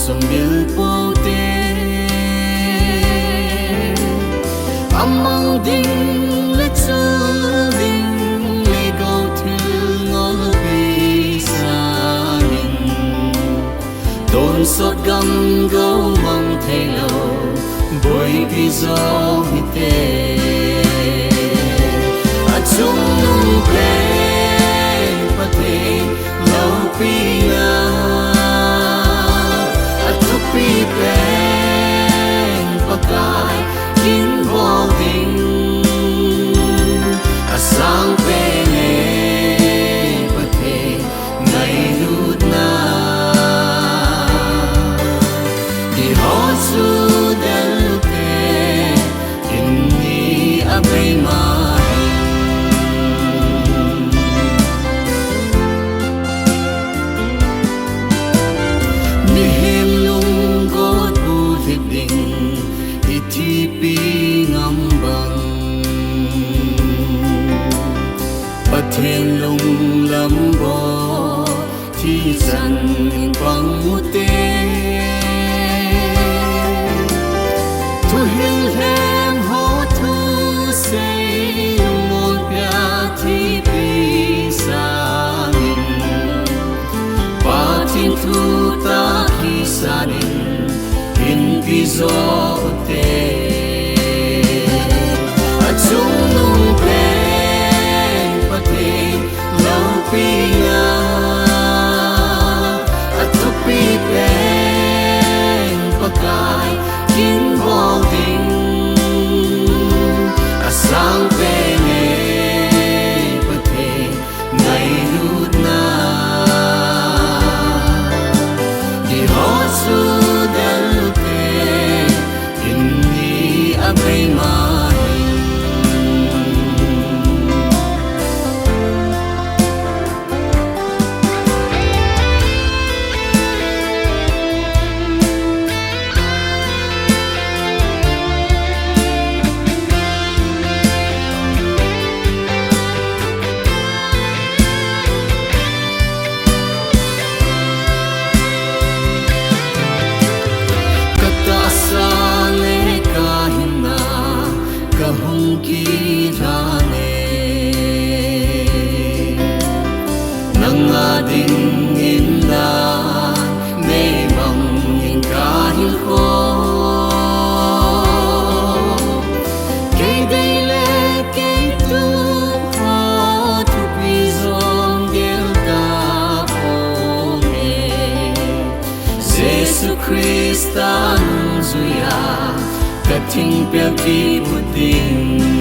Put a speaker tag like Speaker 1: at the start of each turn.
Speaker 1: sum bil po te among ding let su ding le go to ngol pi sa nin don sot gam go mong thei lo boy pi zo hi te a chung nung pe pa te lo pi na a tu pi pe pa kai kin bo ding a sang pe ne pa te ngai lut na di ho su del te in ni a pe ma pi ngam bang pathen lung lam bo thi san bang te thu hil hem ho thu se mon pya thi pi sa nin pa tin thu ta ki sa nin in pi zo te chung nung pen pa te lo pi nga a tu pi pen pa kai kin bo ding a sang pe ne pa te ngai lut na di ho su del te in ni a pe ma ki rane nanga ding in la me mong in ka hin ko ke dei le ke tu ho tu pi zong gel da ko me Jesus Christ an zuya ka ting pe ki puting